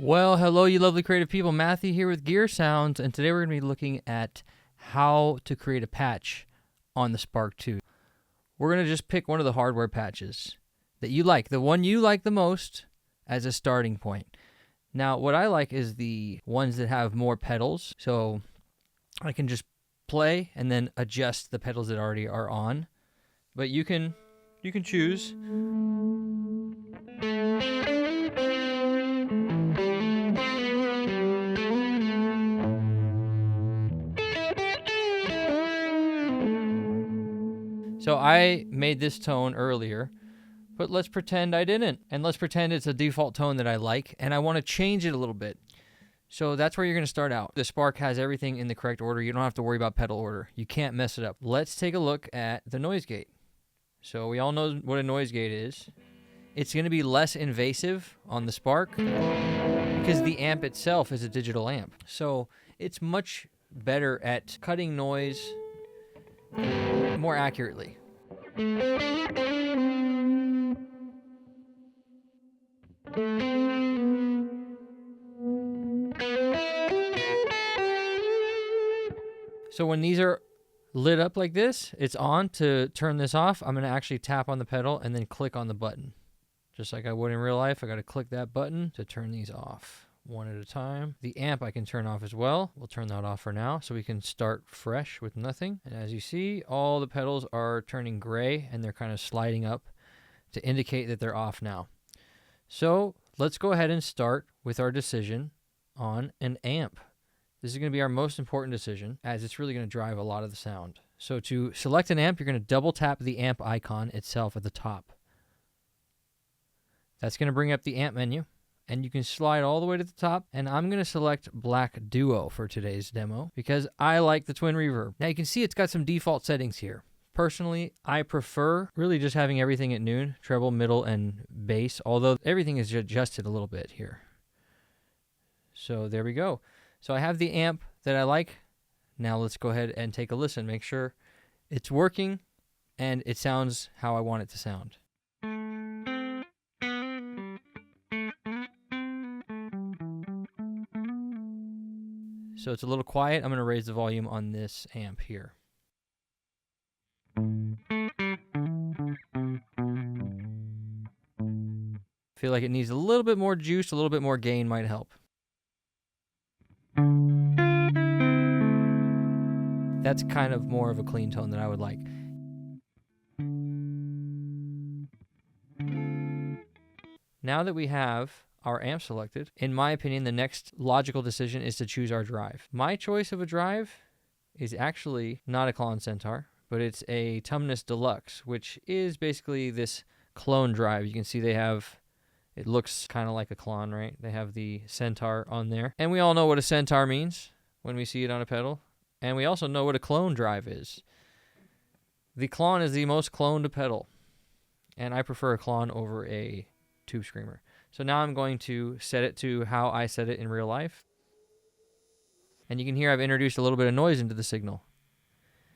Well, hello, you lovely creative people. Matthew here with Gear Sounds, and today we're going to be looking at how to create a patch on the Spark 2. We're going to just pick one of the hardware patches that you like, the one you like the most as a starting point. Now, what I like is the ones that have more pedals, so I can just play and then adjust the pedals that already are on. But you can choose. So I made this tone earlier, but let's pretend I didn't. And let's pretend it's a default tone that I like, and I want to change it a little bit. So that's where you're going to start out. The Spark has everything in the correct order. You don't have to worry about pedal order. You can't mess it up. Let's take a look at the noise gate. So we all know what a noise gate is. It's going to be less invasive on the Spark because the amp itself is a digital amp. So it's much better at cutting noise more accurately. So when these are lit up like this, it's on. To turn this off, I'm going to actually tap on the pedal and then click on the button. Just like I would in real life, I got to click that button to turn these off one at a time. The amp I can turn off as well. We'll turn that off for now so we can start fresh with nothing. And as you see, all the pedals are turning gray and they're kind of sliding up to indicate that they're off now. So let's go ahead and start with our decision on an amp. This is going to be our most important decision as it's really going to drive a lot of the sound. So to select an amp, you're going to double tap the amp icon itself at the top. That's going to bring up the amp menu, and you can slide all the way to the top, and I'm going to select Black Duo for today's demo because I like the twin reverb. Now you can see it's got some default settings here. Personally, I prefer really just having everything at noon, treble, middle, and bass, although everything is adjusted a little bit here. So there we go. So I have the amp that I like. Now let's go ahead and take a listen, make sure it's working and it sounds how I want it to sound. So it's a little quiet. I'm going to raise the volume on this amp here. Feel like it needs a little bit more juice, a little bit more gain might help. That's kind of more of a clean tone that I would like. Now that we have our amp selected, in my opinion, the next logical decision is to choose our drive. My choice of a drive is actually not a Klon Centaur, but it's a Tumnus Deluxe, which is basically this clone drive. You can see they have, it looks kind of like a Klon, right? They have the Centaur on there. And we all know what a Centaur means when we see it on a pedal. And we also know what a clone drive is. The Klon is the most cloned pedal. And I prefer a Klon over a Tube Screamer. So now I'm going to set it to how I set it in real life. And you can hear I've introduced a little bit of noise into the signal.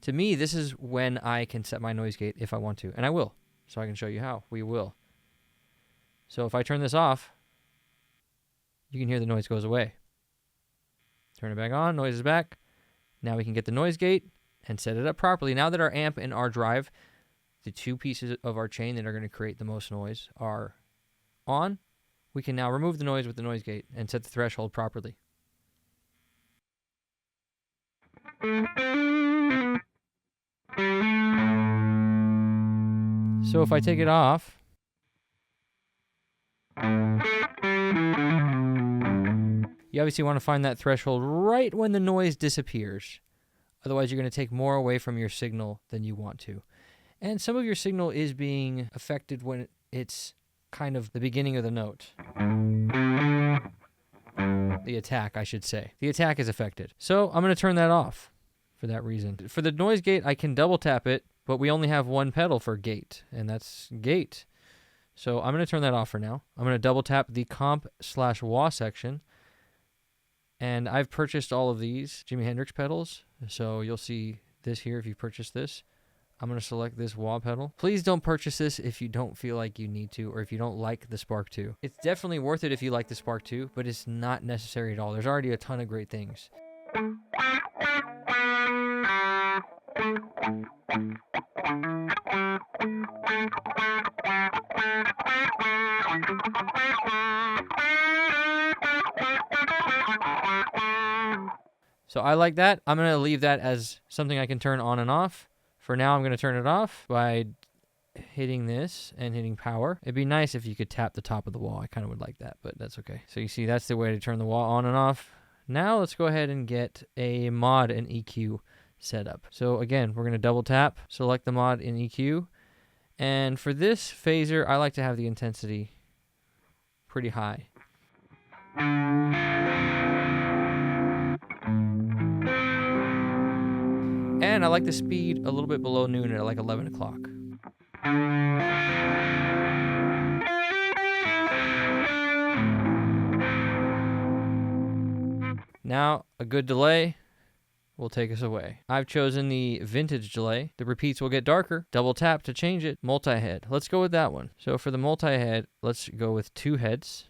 To me, this is when I can set my noise gate if I want to. And I will. So I can show you how. We will. So if I turn this off, you can hear the noise goes away. Turn it back on, noise is back. Now we can get the noise gate and set it up properly. Now that our amp and our drive, the two pieces of our chain that are going to create the most noise, are on, we can now remove the noise with the noise gate and set the threshold properly. So if I take it off, you obviously want to find that threshold right when the noise disappears. Otherwise, you're going to take more away from your signal than you want to. And some of your signal is being affected when it's kind of the beginning of the note. The attack, I should say. The attack is affected. So I'm going to turn that off for that reason. For the noise gate, I can double tap it, but we only have one pedal for gate, and that's gate. So I'm going to turn that off for now. I'm going to double tap the comp/wah section. And I've purchased all of these Jimi Hendrix pedals. So you'll see this here if you purchase this. I'm going to select this wah pedal. Please don't purchase this if you don't feel like you need to, or if you don't like the Spark 2. It's definitely worth it if you like the Spark 2, but it's not necessary at all. There's already a ton of great things. So I like that. I'm going to leave that as something I can turn on and off. For now, I'm going to turn it off by hitting this and hitting power. It'd be nice if you could tap the top of the wall. I kind of would like that, but that's okay. So you see, that's the way to turn the wall on and off. Now let's go ahead and get a mod and EQ set up. So again, we're going to double tap, select the mod in EQ. And for this phaser, I like to have the intensity pretty high. And I like the speed a little bit below noon at like 11 o'clock. Now, a good delay will take us away. I've chosen the vintage delay. The repeats will get darker. Double tap to change it. Multi-head. Let's go with that one. So for the multi-head, let's go with 2 heads.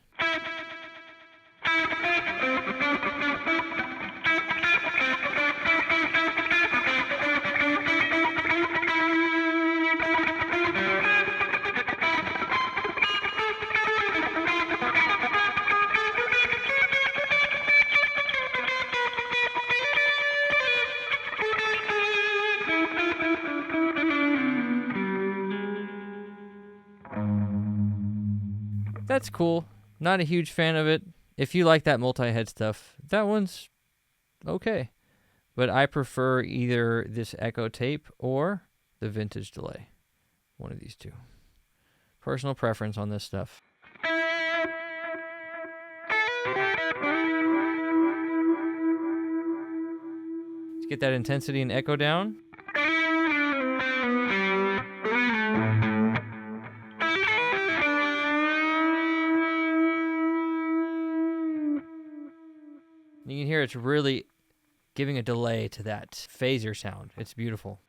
That's cool. Not a huge fan of it. If you like that multi-head stuff, that one's okay. But I prefer either this echo tape or the vintage delay. One of these two. Personal preference on this stuff. Let's get that intensity and echo down. You can hear it's really giving a delay to that phaser sound. It's beautiful.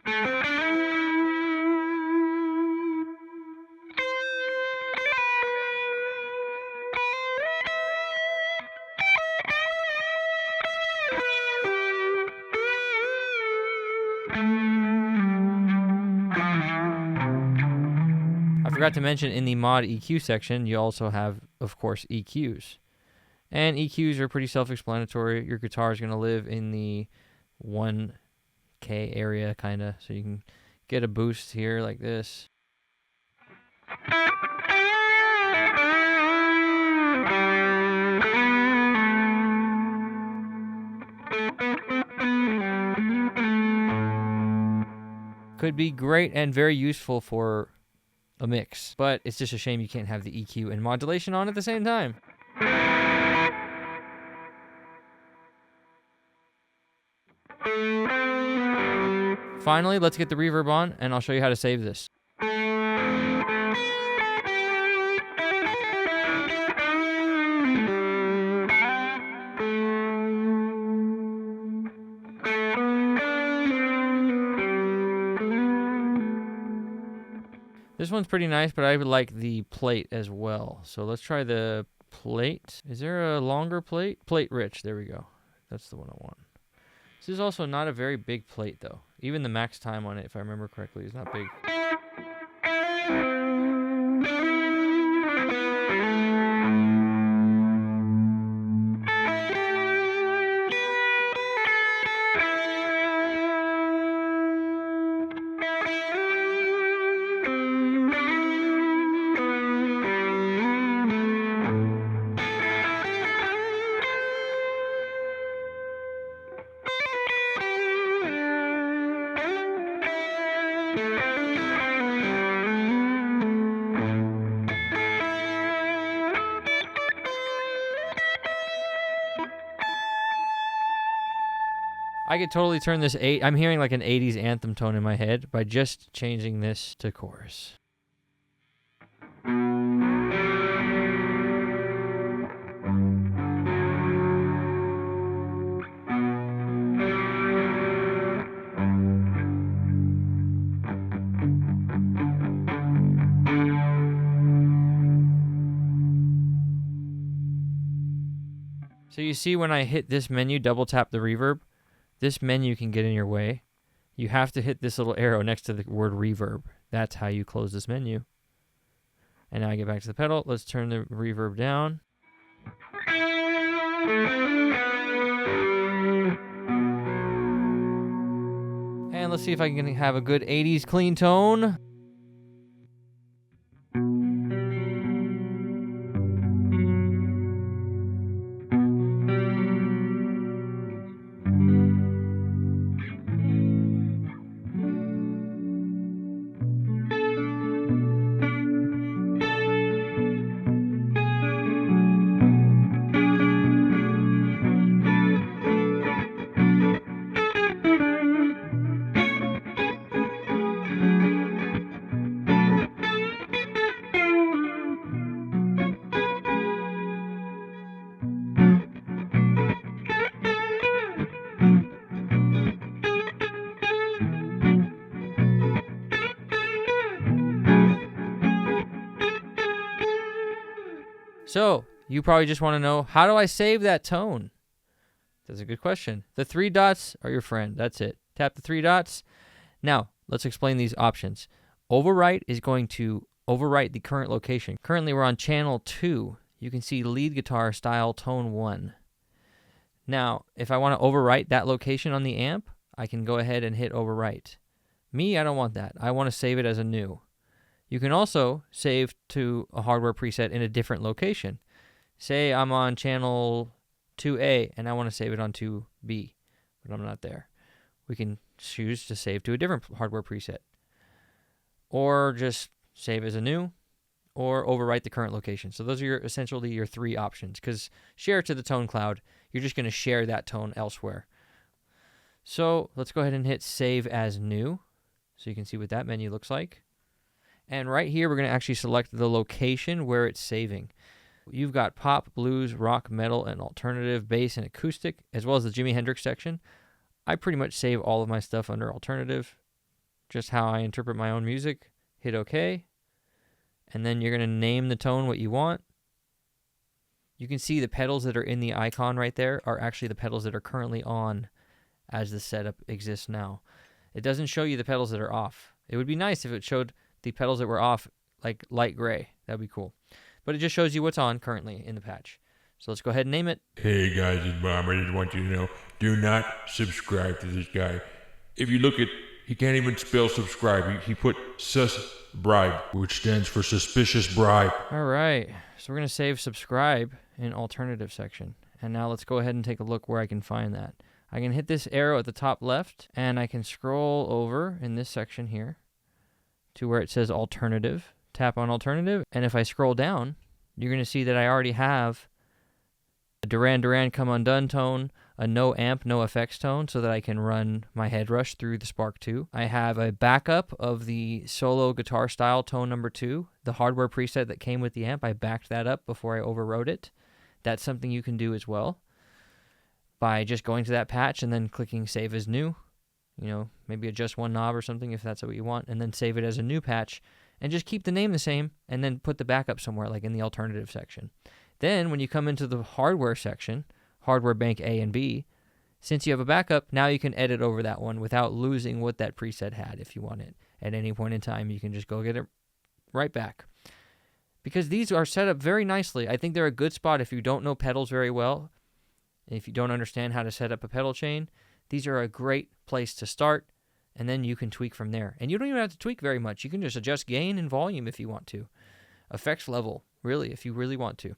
I forgot to mention in the mod EQ section, you also have, of course, EQs. And EQs are pretty self-explanatory. Your guitar is going to live in the 1K area, kind of. So you can get a boost here like this. Could be great and very useful for a mix. But it's just a shame you can't have the EQ and modulation on at the same time. Finally, let's get the reverb on, and I'll show you how to save this. This one's pretty nice, but I would like the plate as well. So let's try the plate. Is there a longer plate? Plate rich, there we go. That's the one I want. This is also not a very big plate, though. Even the max time on it, if I remember correctly, is not big. I could totally turn this I'm hearing like an 80s anthem tone in my head by just changing this to chorus. So you see when I hit this menu, double tap the reverb, this menu can get in your way. You have to hit this little arrow next to the word reverb. That's how you close this menu. And now I get back to the pedal. Let's turn the reverb down. And let's see if I can have a good 80s clean tone. So, you probably just want to know, how do I save that tone? That's a good question. The 3 dots are your friend. That's it. Tap the 3 dots. Now, let's explain these options. Overwrite is going to overwrite the current location. Currently, we're on channel 2. You can see lead guitar style tone 1. Now, if I want to overwrite that location on the amp, I can go ahead and hit overwrite. Me, I don't want that. I want to save it as a new. You can also save to a hardware preset in a different location. Say I'm on channel 2A and I want to save it on 2B, but I'm not there. We can choose to save to a different hardware preset. Or just save as a new, or overwrite the current location. So those are essentially your 3 options, because share to the tone cloud, you're just going to share that tone elsewhere. So let's go ahead and hit save as new, so you can see what that menu looks like. And right here, we're going to actually select the location where it's saving. You've got pop, blues, rock, metal, and alternative, bass, and acoustic, as well as the Jimi Hendrix section. I pretty much save all of my stuff under alternative, just how I interpret my own music. Hit OK. And then you're going to name the tone what you want. You can see the pedals that are in the icon right there are actually the pedals that are currently on as the setup exists now. It doesn't show you the pedals that are off. It would be nice if it showed the pedals that were off, like light gray. That'd be cool. But it just shows you what's on currently in the patch. So let's go ahead and name it. Hey guys, it's Bob. I just want you to know, do not subscribe to this guy. If you look at, he can't even spell subscribe. He put sus-bribe, which stands for suspicious bribe. All right. So we're going to save subscribe in alternative section. And now let's go ahead and take a look where I can find that. I can hit this arrow at the top left, and I can scroll over in this section here to where it says alternative. Tap on alternative, and if I scroll down, you're going to see that I already have a Duran Duran Come Undone tone, a no amp, no effects tone, so that I can run my head rush through the Spark 2. I have a backup of the solo guitar style tone number 2, the hardware preset that came with the amp. I backed that up before I overwrote it. That's something you can do as well by just going to that patch and then clicking save as new. You know, maybe adjust one knob or something if that's what you want, and then save it as a new patch. And just keep the name the same, and then put the backup somewhere, like in the alternative section. Then, when you come into the hardware section, hardware bank A and B, since you have a backup, now you can edit over that one without losing what that preset had if you want it. At any point in time, you can just go get it right back. Because these are set up very nicely. I think they're a good spot if you don't know pedals very well, if you don't understand how to set up a pedal chain. These are a great place to start. And then you can tweak from there. And you don't even have to tweak very much. You can just adjust gain and volume if you want to. Effects level, really, if you really want to.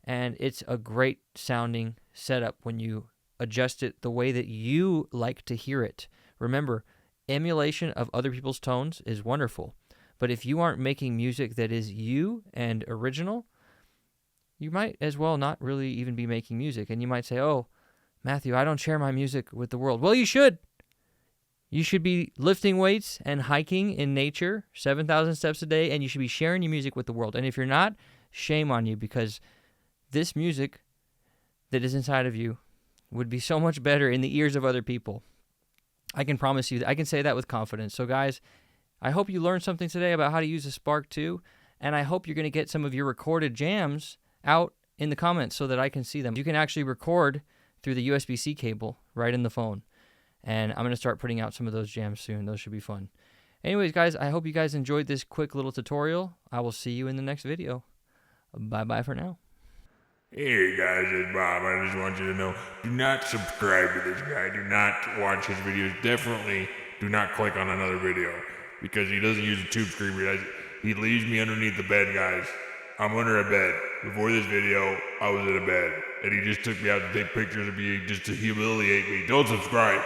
And it's a great sounding setup when you adjust it the way that you like to hear it. Remember, emulation of other people's tones is wonderful. But if you aren't making music that is you and original, you might as well not really even be making music. And you might say, oh, Matthew, I don't share my music with the world. Well, you should. You should be lifting weights and hiking in nature, 7,000 steps a day, and you should be sharing your music with the world. And if you're not, shame on you, because this music that is inside of you would be so much better in the ears of other people. I can promise you that. I can say that with confidence. So guys, I hope you learned something today about how to use a Spark 2, and I hope you're going to get some of your recorded jams out in the comments so that I can see them. You can actually record through the USB-C cable right in the phone. And I'm going to start putting out some of those jams soon. Those should be fun. Anyways, guys, I hope you guys enjoyed this quick little tutorial. I will see you in the next video. Bye-bye for now. Hey guys, it's Bob. I just want you to know, do not subscribe to this guy. Do not watch his videos. Definitely do not click on another video because he doesn't use a tube screamer. He leaves me underneath the bed, guys. I'm under a bed. Before this video, I was in a bed. And he just took me out to take pictures of me just to humiliate me. Don't subscribe.